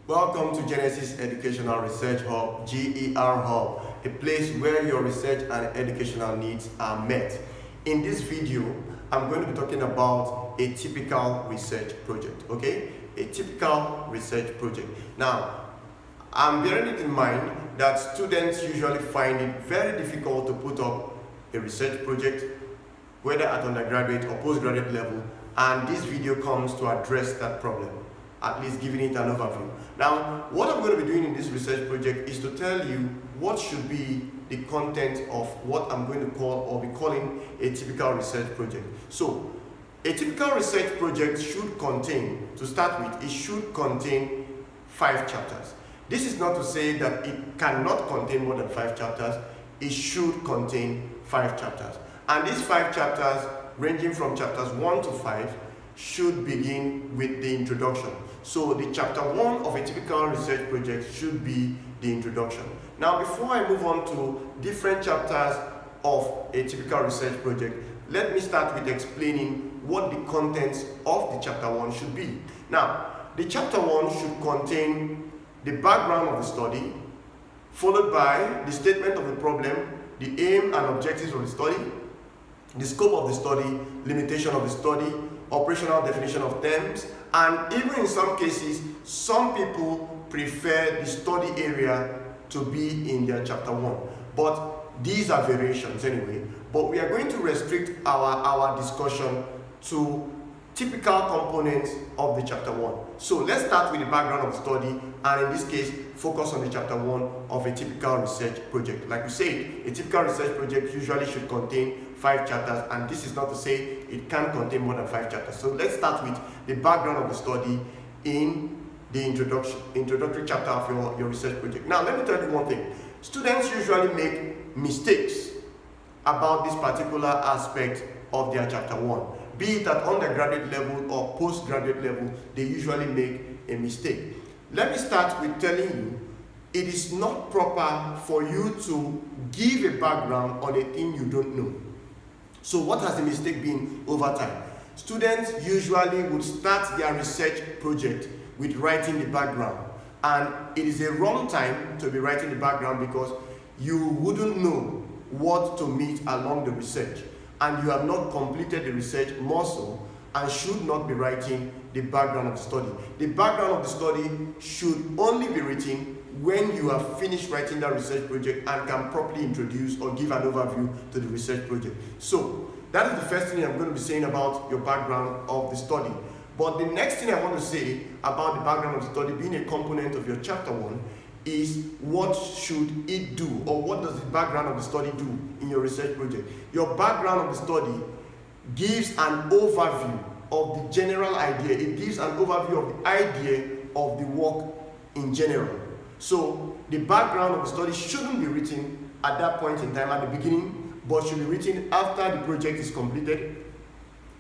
Welcome to Genesis Educational Research Hub, GER Hub, a place where your research and educational needs are met. In this video, I'm going to be talking about a typical research project, okay? A typical research project. Now, I'm bearing it in mind that students usually find it very difficult to put up a research project, whether at undergraduate or postgraduate level, and this video comes to address that problem, at least giving it an overview. Now, what I'm going to be doing in this research project is to tell you what should be the content of what I'm going to call or be calling a typical research project. So, a typical research project should contain, to start with, it should contain 5 chapters. This is not to say that it cannot contain more than 5 chapters. It should contain 5 chapters. And these 5 chapters, ranging from chapters 1 to 5, should begin with the introduction. So the chapter 1 of a typical research project should be the introduction. Now, before I move on to different chapters of a typical research project, let me start with explaining what the contents of the chapter 1 should be. Now, the chapter 1 should contain the background of the study, followed by the statement of the problem, the aim and objectives of the study, the scope of the study, limitation of the study, operational definition of terms, and even in some cases, some people prefer the study area to be in their chapter 1. But these are variations anyway. But we are going to restrict our discussion to typical components of the chapter 1. So let's start with the background of the study, and in this case, focus on the chapter 1 of a typical research project. Like we said, a typical research project usually should contain 5 chapters, and this is not to say it can contain more than 5 chapters. So let's start with the background of the study in the introductory chapter of your research project. Now, let me tell you one thing. Students usually make mistakes about this particular aspect of their chapter 1. Be it at undergraduate level or postgraduate level, they usually make a mistake. Let me start with telling you, it is not proper for you to give a background on a thing you don't know. So what has the mistake been over time? Students usually would start their research project with writing the background. And it is a wrong time to be writing the background because you wouldn't know what to meet along the research. And you have not completed the research more so, and should not be writing the background of the study. The background of the study should only be written when you have finished writing that research project and can properly introduce or give an overview to the research project. So that is the first thing I'm going to be saying about your background of the study. But the next thing I want to say about the background of the study being a component of your chapter 1 is what should it do, or what does the background of the study do in your research project. Your background of the study gives an overview of the general idea. It gives an overview of the idea of the work in general. So the background of the study shouldn't be written at that point in time at the beginning, but should be written after the project is completed,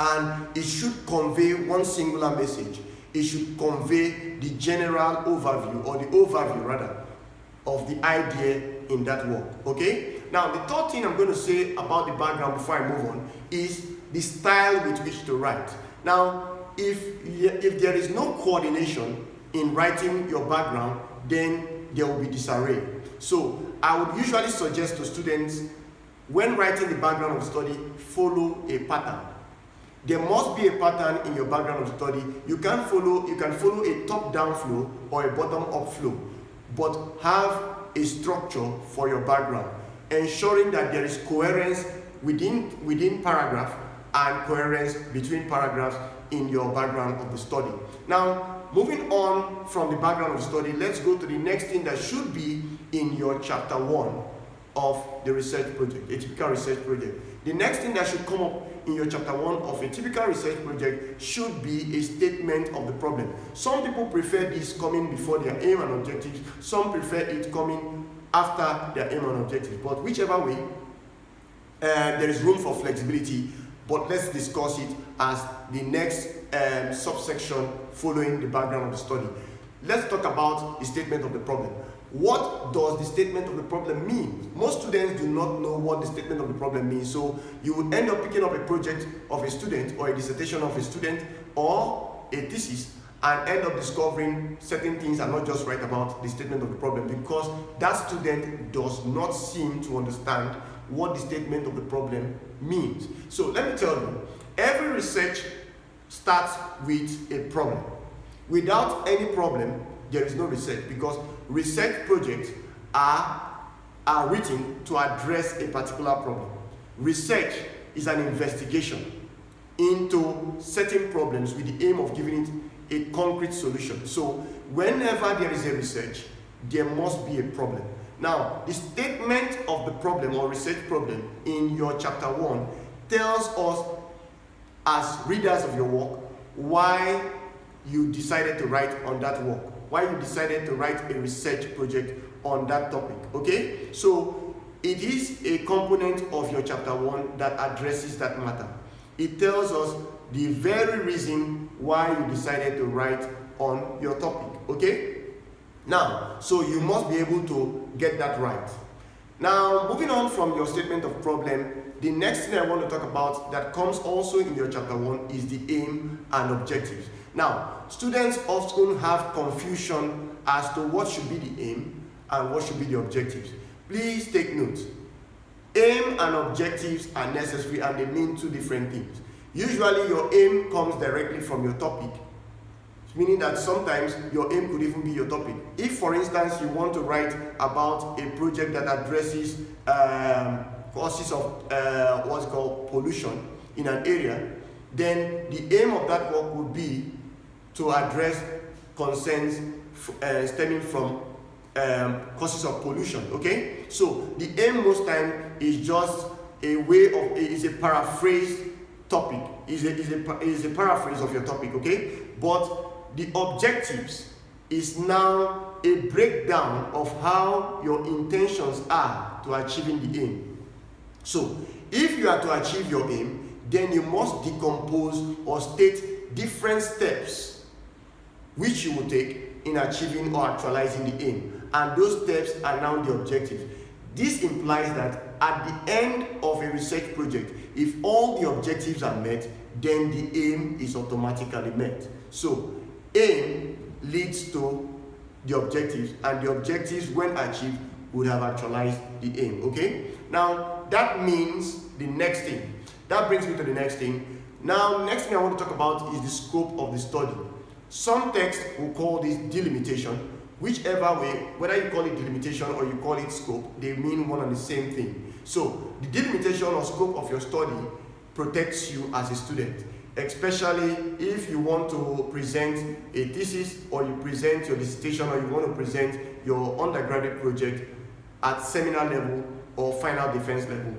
and it should convey one singular message. It should convey the general overview, or the overview rather, of the idea in that work, okay? Now, the third thing I'm going to say about the background before I move on is the style with which to write. Now, if there is no coordination in writing your background, then there will be disarray. So, I would usually suggest to students, when writing the background of the study, follow a pattern. There must be a pattern in your background of study. You can follow a top-down flow or a bottom-up flow, but have a structure for your background, ensuring that there is coherence within paragraph and coherence between paragraphs in your background of the study. Now, moving on from the background of the study, let's go to the next thing that should be in your chapter 1 of the research project, a typical research project. The next thing that should come up in your chapter 1 of a typical research project should be a statement of the problem. Some people prefer this coming before their aim and objectives. Some prefer it coming after their aim and objectives. But whichever way, there is room for flexibility. But let's discuss it as the next subsection following the background of the study. Let's talk about the statement of the problem. What does the statement of the problem mean? Most students do not know what the statement of the problem means, so you would end up picking up a project of a student or a dissertation of a student or a thesis, and end up discovering certain things are not just right about the statement of the problem, because that student does not seem to understand what the statement of the problem means. So let me tell you, every research starts with a problem. Without any problem, there is no research, because research projects are written to address a particular problem. Research is an investigation into certain problems with the aim of giving it a concrete solution. So whenever there is a research, there must be a problem. Now, the statement of the problem or research problem in your chapter 1 tells us, as readers of your work, why you decided to write on that work, why you decided to write a research project on that topic, okay? So it is a component of your chapter 1 that addresses that matter. It tells us the very reason why you decided to write on your topic, okay? Now, so you must be able to get that right. Now, moving on from your statement of problem, the next thing I want to talk about that comes also in your chapter 1 is the aim and objectives. Now, students often have confusion as to what should be the aim and what should be the objectives. Please take note. Aim and objectives are necessary and they mean two different things. Usually your aim comes directly from your topic, meaning that sometimes your aim could even be your topic. If, for instance, you want to write about a project that addresses causes of what's called pollution in an area, then the aim of that work would be to address concerns stemming from causes of pollution, okay? So the aim most time is just a way of, is a paraphrased topic, is a paraphrase of your topic, okay? But the objectives is now a breakdown of how your intentions are to achieving the aim. So if you are to achieve your aim, then you must decompose or state different steps which you will take in achieving or actualizing the aim. And those steps are now the objectives. This implies that at the end of a research project, if all the objectives are met, then the aim is automatically met. So aim leads to the objectives, and the objectives, when achieved, would have actualized the aim, okay? Now, that means the next thing. That brings me to the next thing. Now, next thing I want to talk about is the scope of the study. Some texts will call this delimitation. Whichever way, whether you call it delimitation or you call it scope, they mean one and the same thing. So, the delimitation or scope of your study protects you as a student, especially if you want to present a thesis, or you present your dissertation, or you want to present your undergraduate project at seminar level or final defense level.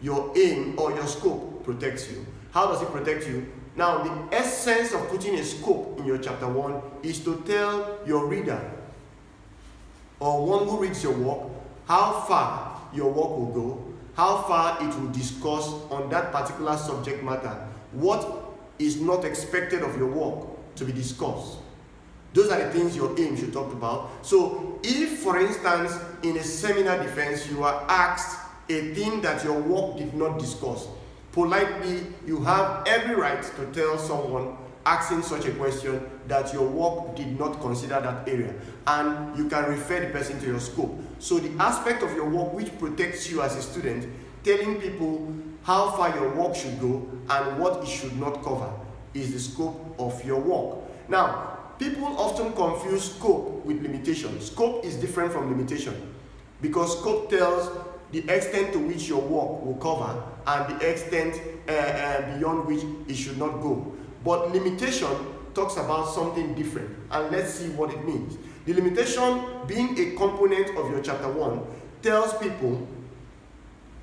Your aim or your scope protects you. How does it protect you? Now, the essence of putting a scope in your chapter 1 is to tell your reader, or one who reads your work, how far your work will go, how far it will discuss on that particular subject matter, what is not expected of your work to be discussed. Those are the things your aim should talk about. So if, for instance, in a seminar defense, you are asked a thing that your work did not discuss, politely, you have every right to tell someone asking such a question that your work did not consider that area, and you can refer the person to your scope. So the aspect of your work which protects you as a student, telling people how far your work should go and what it should not cover, is the scope of your work. Now, people often confuse scope with limitation. Scope is different from limitation, because scope tells the extent to which your work will cover and the extent beyond which it should not go. But limitation talks about something different, and let's see what it means. The limitation, being a component of your chapter 1, tells people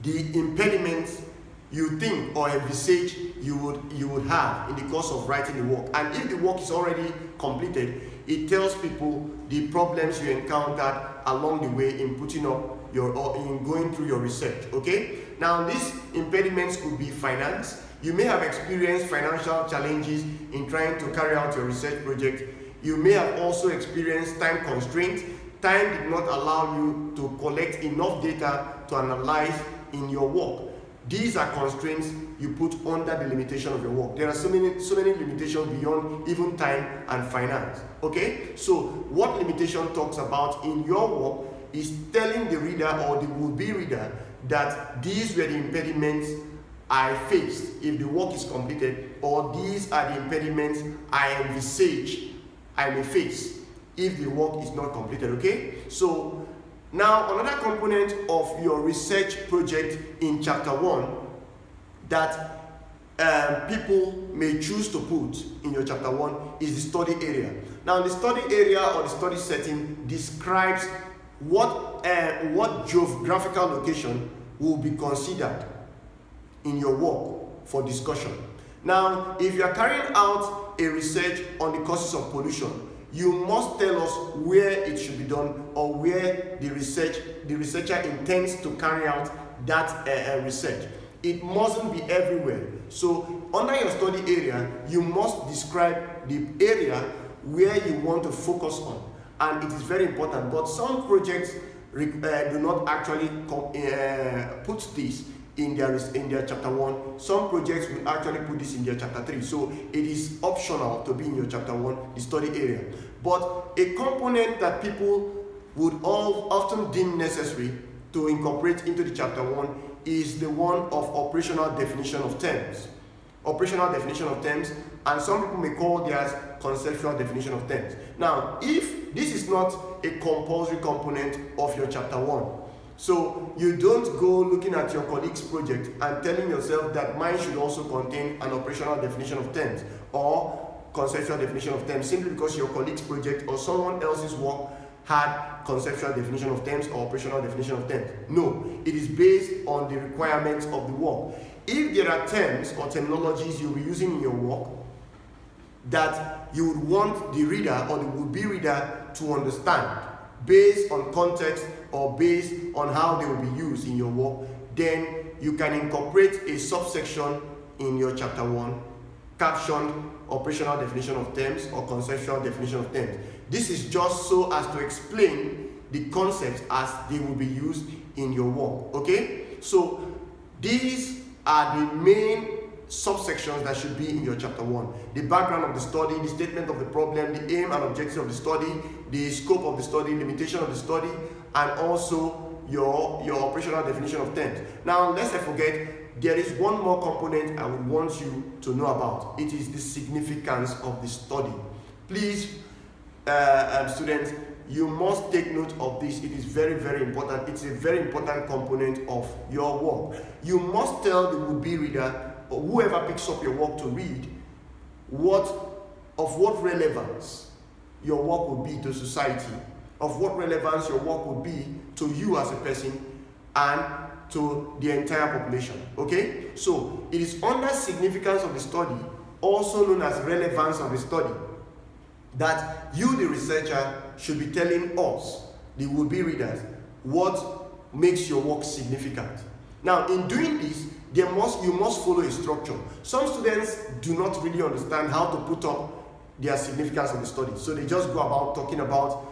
the impediments you think or envisage you would have in the course of writing the work. And if the work is already completed, it tells people the problems you encountered along the way in putting up your, or in going through your research, okay? Now, these impediments could be finance. You may have experienced financial challenges in trying to carry out your research project. You may have also experienced time constraints. Time did not allow you to collect enough data to analyze in your work. These are constraints you put under the limitation of your work. There are so many limitations beyond even time and finance. Okay? So what limitation talks about in your work is telling the reader or the would-be reader that these were the impediments I faced if the work is completed, or these are the impediments I envisage I may face if the work is not completed. Okay? So now another component of your research project in chapter 1 that people may choose to put in your chapter 1 is the study area. Now the study area or the study setting describes what geographical location will be considered in your work for discussion. Now, if you are carrying out a research on the causes of pollution, you must tell us where it should be done or where the researcher intends to carry out that research. It mustn't be everywhere. So under your study area, you must describe the area where you want to focus on, and it is very important. But some projects do not actually put this in their chapter 1. Some projects will actually put this in their chapter 3. So it is optional to be in your chapter 1, the study area. But a component that people would often deem necessary to incorporate into the chapter 1 is the one of operational definition of terms. Operational definition of terms, and some people may call theirs conceptual definition of terms. Now, if this is not a compulsory component of your chapter 1, so you don't go looking at your colleague's project and telling yourself that mine should also contain an operational definition of terms or conceptual definition of terms simply because your colleague's project or someone else's work had conceptual definition of terms or operational definition of terms. No, it is based on the requirements of the work. If there are terms or terminologies you'll be using in your work that you would want the reader or the would-be reader to understand based on context or based on how they will be used in your work, then you can incorporate a subsection in your chapter 1 captioned operational definition of terms or conceptual definition of terms. This is just so as to explain the concepts as they will be used in your work. Okay? So these are the main subsections that should be in your chapter 1. The background of the study, the statement of the problem, the aim and objective of the study, the scope of the study, limitation of the study, and also your operational definition of terms. Now, lest I forget, there is one more component I would want you to know about. It is the significance of the study. Please, students, you must take note of this. It is very, very important. It's a very important component of your work. You must tell the would-be reader or whoever picks up your work to read of what relevance your work will be to society, of what relevance your work will be to you as a person and to the entire population. Okay? So it is under significance of the study, also known as relevance of the study, that you, the researcher, should be telling us, the would-be readers, what makes your work significant. Now, in doing this, you must follow a structure. Some students do not really understand how to put up their significance of the study, so they just go about talking about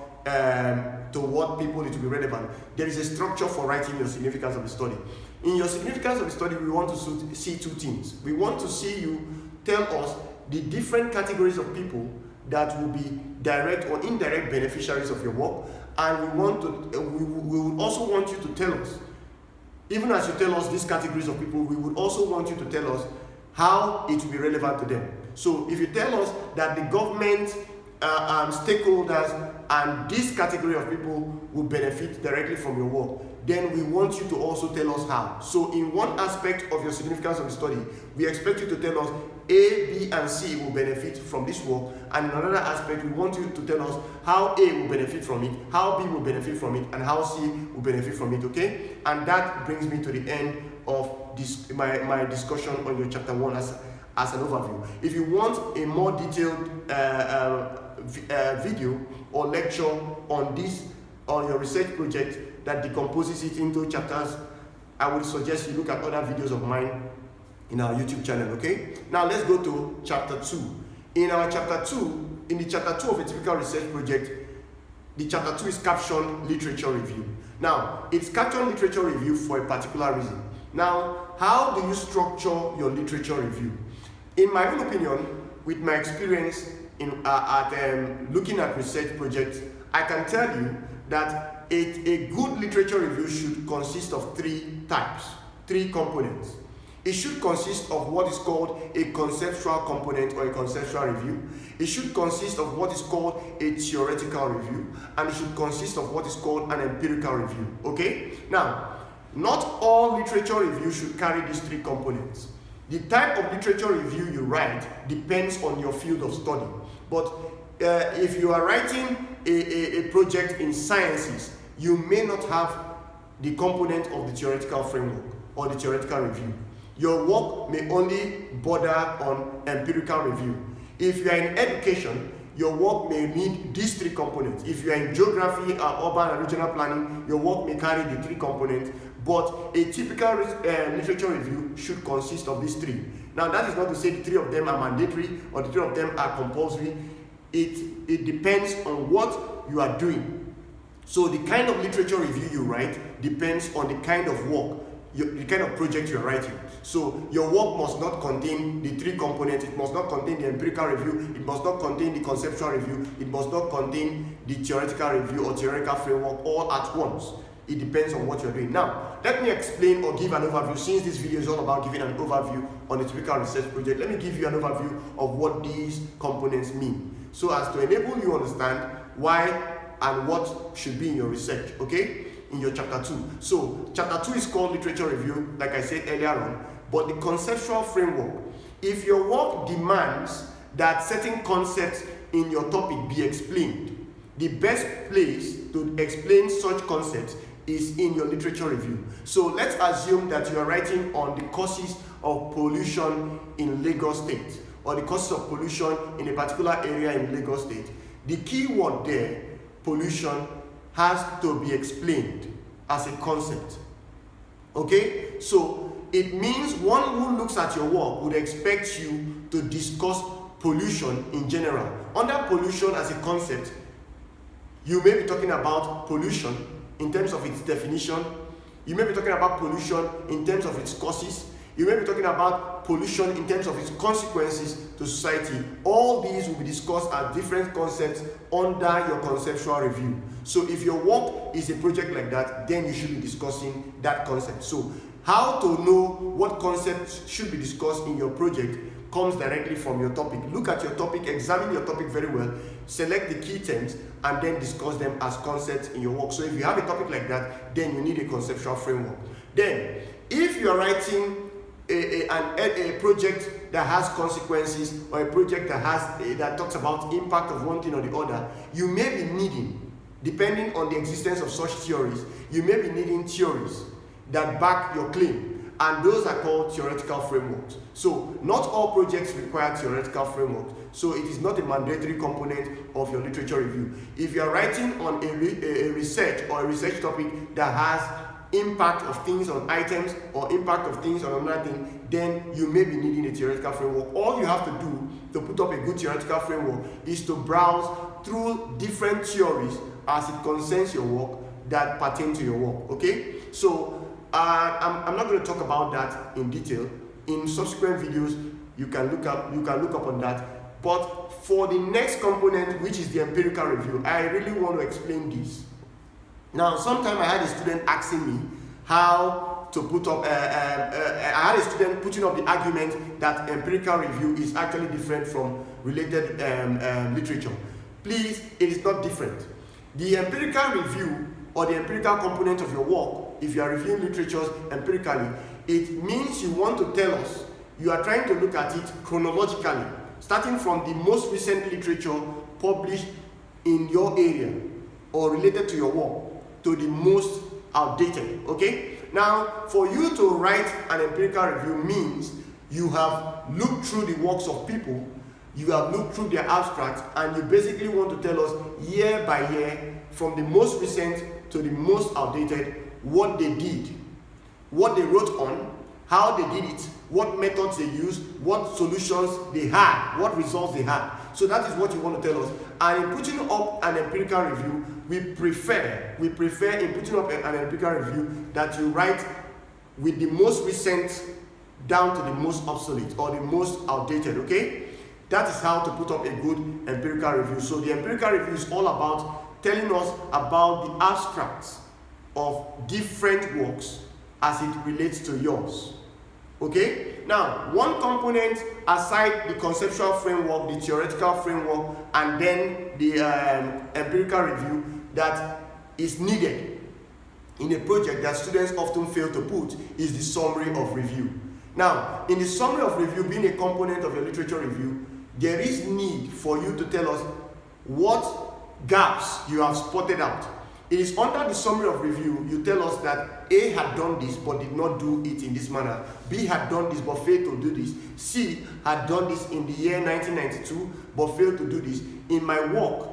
to what people need to be relevant. There is a structure for writing your significance of the study. In your significance of the study, we want to see two things. We want to see you tell us the different categories of people that will be direct or indirect beneficiaries of your work, and we would also want you to tell us, even as you tell us these categories of people, we would also want you to tell us how it will be relevant to them. So if you tell us that the government and stakeholders and this category of people will benefit directly from your work, then we want you to also tell us how. So in one aspect of your significance of the study, we expect you to tell us A, B, and C will benefit from this work, and in another aspect, we want you to tell us how A will benefit from it, how B will benefit from it, and how C will benefit from it, okay? And that brings me to the end of this, my discussion on your chapter 1 as an overview. If you want a more detailed video or lecture on your research project that decomposes it into chapters, I would suggest you look at other videos of mine in our YouTube channel, okay? Now let's go to chapter 2. In the chapter 2 of a typical research project, the chapter 2 is captioned literature review. Now, it's captioned literature review for a particular reason. Now, how do you structure your literature review? In my own opinion, with my experience in looking at research projects, I can tell you that a good literature review should consist of three components. It should consist of what is called a conceptual component or a conceptual review. It should consist of what is called a theoretical review, and it should consist of what is called an empirical review. Okay? Now, not all literature review should carry these three components. The type of literature review you write depends on your field of study. But if you are writing a project in sciences, you may not have the component of the theoretical framework or the theoretical review. Your work may only border on empirical review. If you are in education, your work may need these three components. If you are in geography, urban and regional planning, your work may carry the three components, but a typical literature review should consist of these three. Now, that is not to say the three of them are mandatory or the three of them are compulsory. It depends on what you are doing. So the kind of literature review you write depends on the kind of work, the kind of project you're writing. So your work must not contain the three components. It must not contain the empirical review. It must not contain the conceptual review. It must not contain the theoretical review or theoretical framework all at once. It depends on what you're doing. Now, let me explain or give an overview. Since this video is all about giving an overview on a typical research project, let me give you an overview of what these components mean, so as to enable you to understand why and what should be in your research, okay? In your chapter 2. So, chapter 2 is called literature review, like I said earlier on, but the conceptual framework. If your work demands that certain concepts in your topic be explained, the best place to explain such concepts is in your literature review. So let's assume that you are writing on the causes of pollution in Lagos State, or the causes of pollution in a particular area in Lagos State. The key word there, pollution, has to be explained as a concept. Okay? So it means one who looks at your work would expect you to discuss pollution in general. Under pollution as a concept, you may be talking about pollution in terms of its definition. You may be talking about pollution in terms of its causes. You may be talking about pollution in terms of its consequences to society. All these will be discussed as different concepts under your conceptual review. So if your work is a project like that, then you should be discussing that concept. So how to know what concepts should be discussed in your project comes directly from your topic. Look at your topic, examine your topic very well, select the key terms, and then discuss them as concepts in your work. So if you have a topic like that, then you need a conceptual framework. Then, if you are writing a project that has consequences, or a project that talks about impact of one thing or the other, you may be needing, depending on the existence of such theories, you may be needing theories that back your claim. And those are called theoretical frameworks. So not all projects require theoretical frameworks. So it is not a mandatory component of your literature review. If you are writing on a research or a research topic that has impact of things on items or impact of things on another thing, then you may be needing a theoretical framework. All you have to do to put up a good theoretical framework is to browse through different theories as it concerns your work that pertain to your work. Okay? So I'm not going to talk about that in detail. In subsequent videos, you can look up on that. But for the next component, which is the empirical review, I really want to explain this. Now, sometime I had a student asking me how to put up. I had a student putting up the argument that empirical review is actually different from related literature. Please, it is not different. The empirical review or the empirical component of your work, if you are reviewing literatures empirically, it means you want to tell us, you are trying to look at it chronologically, starting from the most recent literature published in your area or related to your work to the most outdated. Okay? Now, for you to write an empirical review means you have looked through the works of people, you have looked through their abstracts, and you basically want to tell us year by year, from the most recent to the most outdated, what they did, what they wrote on, how they did it, what methods they used, what solutions they had, what results they had. So that is what you want to tell us. And in putting up an empirical review, we prefer in putting up an empirical review that you write with the most recent down to the most obsolete or the most outdated, okay? That is how to put up a good empirical review. So the empirical review is all about telling us about the abstracts of different works as it relates to yours. Okay? Now, one component aside the conceptual framework, the theoretical framework, and then the empirical review that is needed in a project that students often fail to put is the summary of review. Now, in the summary of review being a component of your literature review, there is need for you to tell us what gaps you have spotted out. It is under the summary of review, you tell us that A had done this but did not do it in this manner. B had done this but failed to do this. C had done this in the year 1992 but failed to do this. In my work,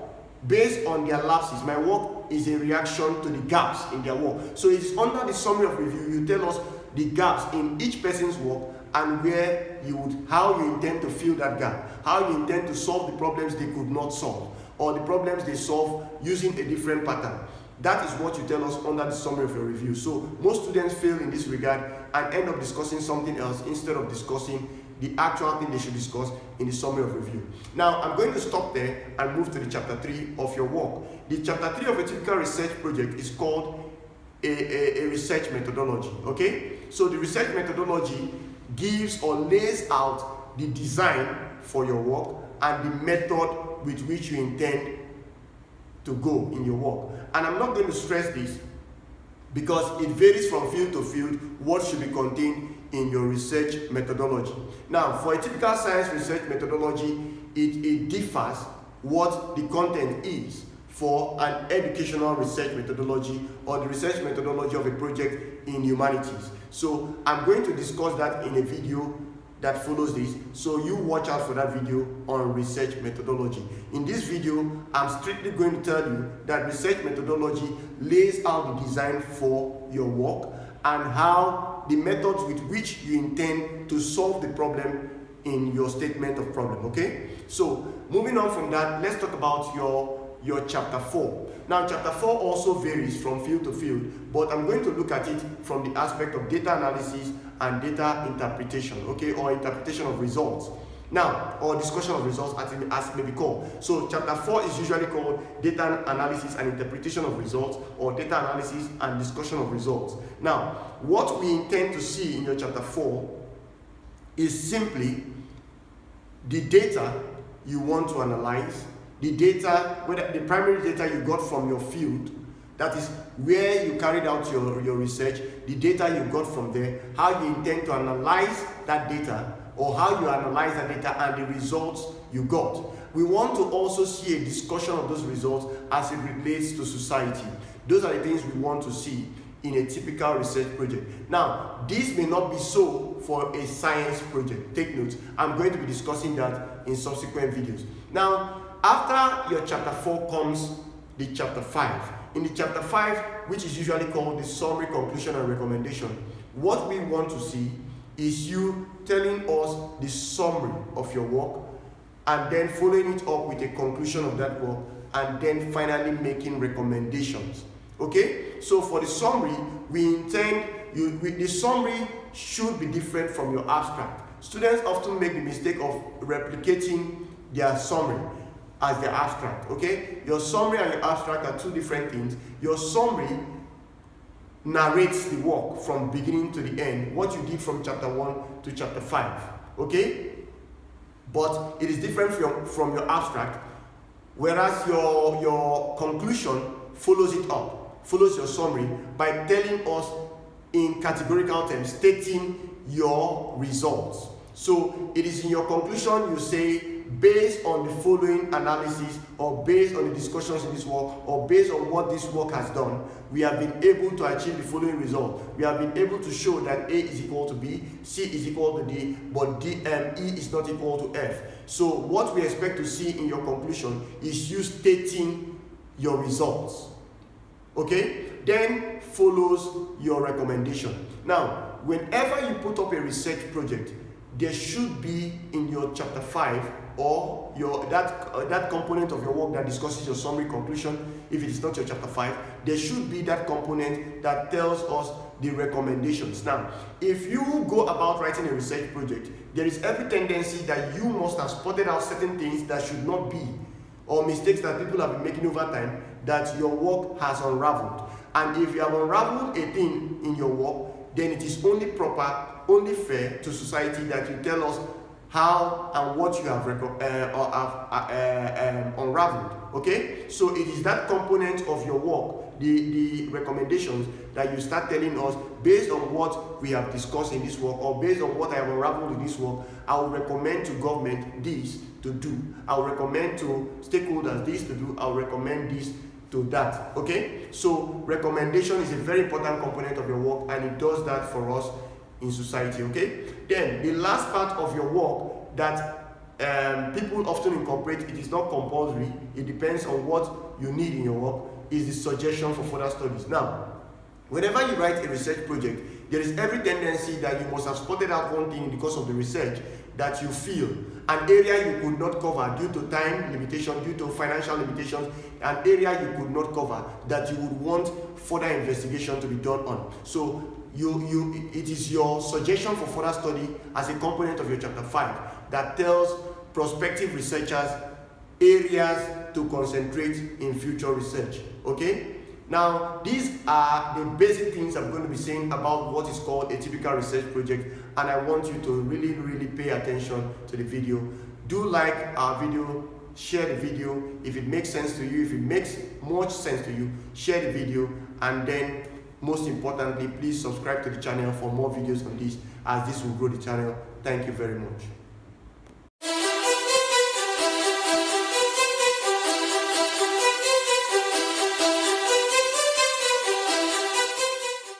based on their lapses, my work is a reaction to the gaps in their work. So it is under the summary of review, you tell us the gaps in each person's work and where you would, how you intend to fill that gap, how you intend to solve the problems they could not solve, or the problems they solve using a different pattern. That is what you tell us under the summary of your review. So most students fail in this regard and end up discussing something else instead of discussing the actual thing they should discuss in the summary of review. Now, I'm going to stop there and move to the chapter 3 of your work. The chapter 3 of a typical research project is called a research methodology, okay? So the research methodology gives or lays out the design for your work and the method with which you intend to go in your work. And I'm not going to stress this because it varies from field to field what should be contained in your research methodology. Now, for a typical science research methodology, it differs what the content is for an educational research methodology or the research methodology of a project in humanities. So I'm going to discuss that in a video that follows this, so you watch out for that video on research methodology. In this video, I'm strictly going to tell you that research methodology lays out the design for your work and how the methods with which you intend to solve the problem in your statement of problem, okay? So moving on from that, let's talk about your chapter 4. Now, chapter 4 also varies from field to field, but I'm going to look at it from the aspect of data analysis and data interpretation, okay, or interpretation of results. Now, or discussion of results as it may be called. So chapter 4 is usually called data analysis and interpretation of results, or data analysis and discussion of results. Now, what we intend to see in your chapter 4 is simply the data you want to analyze, the data, whether the primary data you got from your field, that is where you carried out your research, the data you got from there, how you intend to analyze that data, or how you analyze that data and the results you got. We want to also see a discussion of those results as it relates to society. Those are the things we want to see in a typical research project. Now, this may not be so for a science project. Take note, I'm going to be discussing that in subsequent videos. Now, after your chapter 4 comes the chapter 5. In the chapter 5, which is usually called the summary, conclusion, and recommendation, what we want to see is you telling us the summary of your work and then following it up with a conclusion of that work and then finally making recommendations. Okay? So for the summary, we intend the summary should be different from your abstract. Students often make the mistake of replicating their summary as the abstract, okay? Your summary and your abstract are two different things. Your summary narrates the work from beginning to the end, what you did from chapter 1 to chapter 5, okay? But it is different from your abstract, whereas your conclusion follows it up, follows your summary by telling us in categorical terms, stating your results. So it is in your conclusion you say, based on the following analysis, or based on the discussions in this work, or based on what this work has done, we have been able to achieve the following result. We have been able to show that A is equal to B, C is equal to D, but E is not equal to F. So what we expect to see in your conclusion is you stating your results. Okay? Then follows your recommendation. Now, whenever you put up a research project, there should be in your chapter 5 or that component of your work that discusses your summary, conclusion. If it is not your chapter 5, there should be that component that tells us the recommendations. Now, if you go about writing a research project, there is every tendency that you must have spotted out certain things that should not be, or mistakes that people have been making over time that your work has unraveled. And if you have unraveled a thing in your work, then it is only proper, only fair to society that you tell us how and what you have unraveled. Okay, so it is that component of your work, the recommendations, that you start telling us based on what we have discussed in this work, or based on what I have unraveled in this work. I will recommend to government this to do. I will recommend to stakeholders this to do. I will recommend this to that. Okay, so recommendation is a very important component of your work, and it does that for us in society. Okay, then the last part of your work that people often incorporate, it is not compulsory, it depends on what you need in your work, is the suggestion for further studies. Now, whenever you write a research project, there is every tendency that you must have spotted out one thing because of the research that you feel an area you could not cover due to time limitation, due to financial limitations, an area you could not cover that you would want further investigation to be done on. So it is your suggestion for further study as a component of your chapter 5 that tells prospective researchers areas to concentrate in future research. Okay, now these are the basic things I'm going to be saying about what is called a typical research project, and I want you to really pay attention to the video. Do like our video, share the video if it makes sense to you. If it makes much sense to you, share the video, and then most importantly, please subscribe to the channel for more videos on this, as this will grow the channel. Thank you very much.